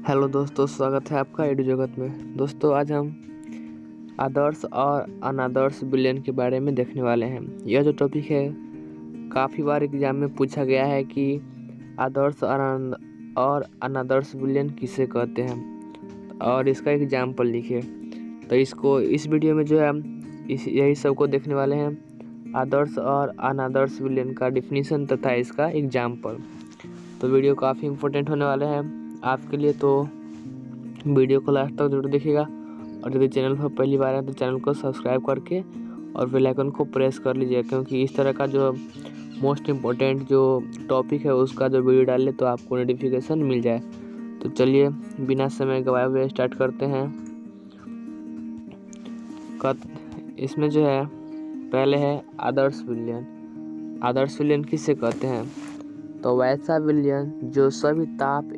Hello दोस्तों, स्वागत है आपका एडू जगत में। दोस्तों, आज हम आदर्श और अनादर्श विलयन के बारे में देखने वाले हैं। यह जो टॉपिक है काफ़ी बार एग्जाम में पूछा गया है कि आदर्श और अनादर्श विलयन किसे कहते हैं और इसका एग्जाम्पल लिखिए। तो इस वीडियो में जो है हम यही सब को देखने वाले हैं, आदर्श और अनादर्श विलयन का डिफिनीशन तथा इसका एग्जाम्पल। तो वीडियो काफ़ी इम्पोर्टेंट होने वाले हैं आपके लिए, तो वीडियो को लास्ट तक जरूर देखिएगा। और यदि चैनल पर पहली बार है तो चैनल को सब्सक्राइब करके और बेल आइकन को प्रेस कर लीजिए, क्योंकि इस तरह का जो मोस्ट इम्पोर्टेंट जो टॉपिक है उसका जो वीडियो डाले तो आपको नोटिफिकेशन मिल जाए। तो चलिए बिना समय गवाए हुए स्टार्ट करते हैं। इसमें जो है पहले है आदर्श विलयन। आदर्श विलयन किसे कहते हैं? तो वैसा विलयन जो सभी ताप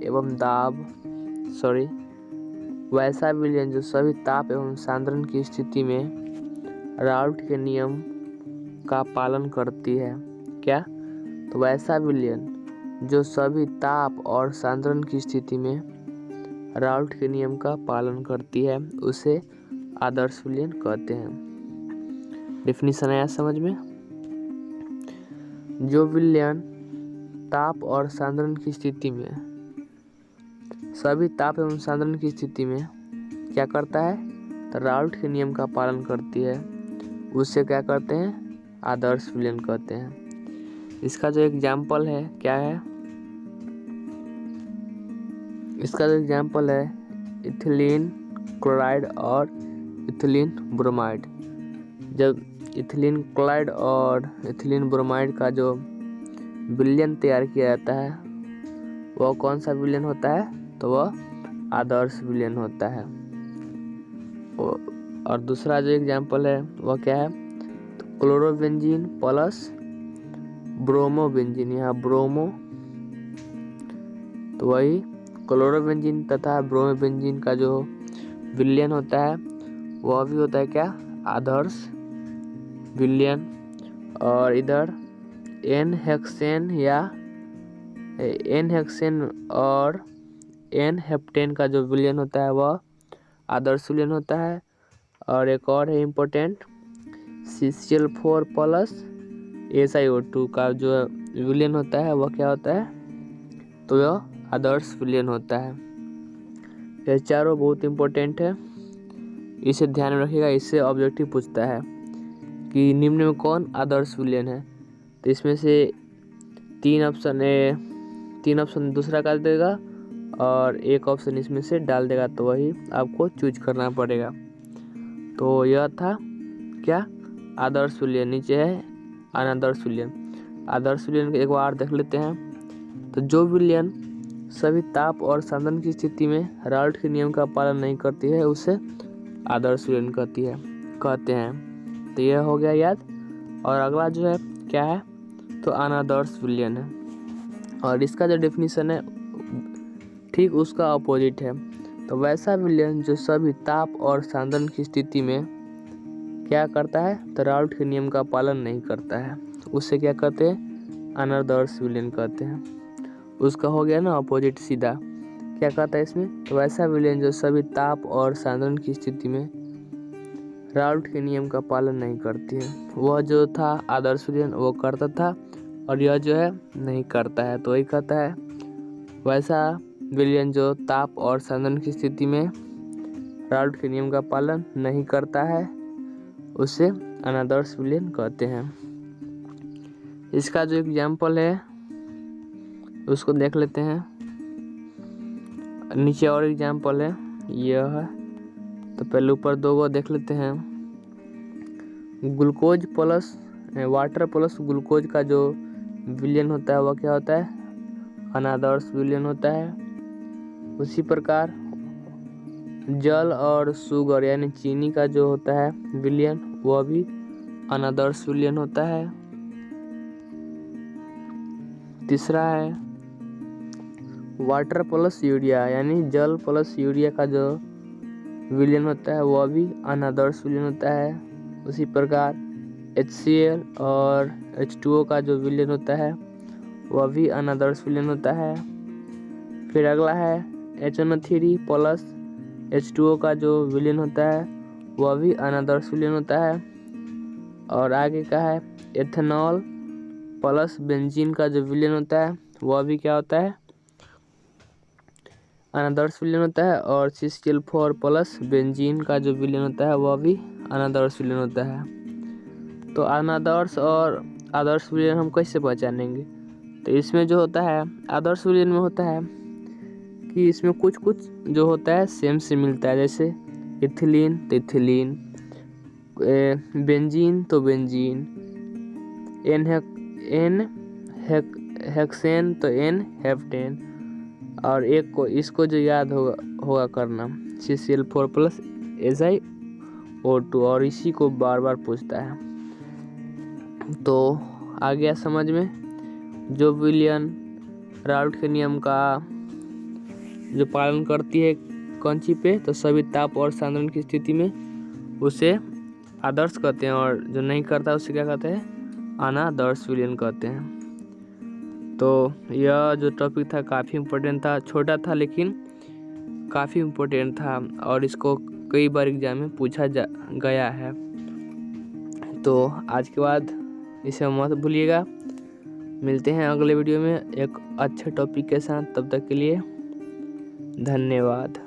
एवं सांद्रण की स्थिति में राउल्ट के नियम का पालन करती है। क्या? तो वैसा विलयन जो सभी ताप और सांद्रण की स्थिति में राउल्ट के नियम का पालन करती है उसे आदर्श विलयन कहते हैं। डिफिनीशन आया समझ में? जो विलयन ताप और सांद्रण की स्थिति में सभी ताप एवं सांद्रण की स्थिति में क्या करता है? तो राउल्ट के नियम का पालन करती है, उससे क्या कहते हैं? आदर्श विलयन कहते हैं। इसका जो एग्जाम्पल है क्या है? इसका जो एग्जाम्पल है इथिलीन क्लोराइड और इथिलीन ब्रोमाइड। जब इथिलीन क्लोराइड और इथिलीन ब्रोमाइड का जो विलयन तैयार किया जाता है वह कौन सा विलयन होता है? तो वह आदर्श विलयन होता है। और दूसरा जो एग्जाम्पल है वह क्या है? तो क्लोरोबेंजीन प्लस ब्रोमोबेंजीन। यहाँ ब्रोमो, तो वही क्लोरोबेंजीन तथा ब्रोमोबेंजीन का जो विलयन होता है वह भी होता है क्या? आदर्श विलयन। और इधर एन हेक्सेन और एन हेप्टेन का जो विलयन होता है वह आदर्श विलयन होता है। और एक और है इम्पोर्टेंट, CCl4 प्लस SiO2 का जो विलयन होता है वह क्या होता है? तो यह आदर्श विलयन होता है। ये चारों बहुत इम्पोर्टेंट है, इसे ध्यान में रखिएगा। इससे ऑब्जेक्टिव पूछता है कि निम्न में कौन आदर्श विलयन है। तो इसमें से तीन ऑप्शन दूसरा कर देगा और एक ऑप्शन इसमें से डाल देगा, तो वही आपको चूज करना पड़ेगा। तो यह था क्या? आदर्श विलयन। नीचे है अनादर्श विलयन। आदर्श विलयन एक बार देख लेते हैं। तो जो विलयन सभी ताप और सांद्रण की स्थिति में राउल्ट के नियम का पालन नहीं करती है उसे आदर्श विलयन कहते हैं। तो यह हो गया याद। और अगला जो है क्या है? तो अनादर्श विलयन है। और इसका जो डेफिनेशन है ठीक उसका अपोजिट है। तो वैसा विलयन जो सभी ताप और सांद्रण की स्थिति में क्या करता है? तो राउल्ट के नियम का पालन नहीं करता है, उससे क्या कहते हैं? अनादर्श विलयन कहते हैं। उसका हो गया ना अपोजिट सीधा। क्या कहता है इसमें? तो वैसा विलयन जो सभी ताप और सांद्रण की स्थिति में राउल्ट के नियम का पालन नहीं करती है। वह जो था आदर्श विलयन वो करता था और यह जो है नहीं करता है, तो वही कहता है वैसा विलयन जो ताप और सांद्रण की स्थिति में राउल्ट के नियम का पालन नहीं करता है उसे अनादर्श विलयन कहते हैं। इसका जो एग्जाम्पल है उसको देख लेते हैं। नीचे और एग्जाम्पल है यह है, तो पहले ऊपर दो को देख लेते हैं। Glucose plus water plus glucose का जो विलयन होता है वह क्या होता है? अनादर्श विलयन होता है। उसी प्रकार जल और शुगर यानी चीनी का जो होता है विलयन वह भी अनादर्श विलयन होता है। तीसरा है वाटर प्लस यूरिया यानी जल प्लस यूरिया का जो विलयन होता है वह भी अनादर्श विलयन होता है। उसी प्रकार HCl और H2O का जो विलयन होता है वह भी अनादर्श विलयन होता है। फिर अगला है HNO3 प्लस H2O का जो विलयन होता है वह भी अनादर्श विलयन होता है। और आगे का है एथेनॉल प्लस बेंजीन का जो विलयन होता है वह भी क्या होता है, अनादर्श विलयन होता है। और CCl4 प्लस बेंजीन का जो विलयन होता है वह भी अनादर्श विलयन होता है। तो अनादर्श और आदर्श विलयन हम कैसे पहचानेंगे? तो इसमें जो होता है आदर्श विलयन में होता है कि इसमें कुछ कुछ जो होता है सेम से मिलता है, जैसे इथिलीन तो इथिलीन, बेंजीन तो बेंजीन, एन हेक्सेन तो एन हेप्टेन। और एक को इसको जो याद होगा करना CCl4 प्लस HiO2, और इसी को बार बार पूछता है। तो आ गया समझ में। जो विलयन राउल्ट के नियम का जो पालन करती है कंची पे, तो सभी ताप और सांद्रण की स्थिति में उसे आदर्श कहते हैं, और जो नहीं करता उसे क्या कहते हैं, अनादर्श विलयन कहते हैं। तो यह जो टॉपिक था काफ़ी इम्पोर्टेंट था, छोटा था लेकिन काफ़ी इम्पोर्टेंट था, और इसको कई बार एग्जाम में पूछा गया है। तो आज के बाद इसे मत भूलिएगा। मिलते हैं अगले वीडियो में एक अच्छे टॉपिक के साथ। तब तक के लिए धन्यवाद।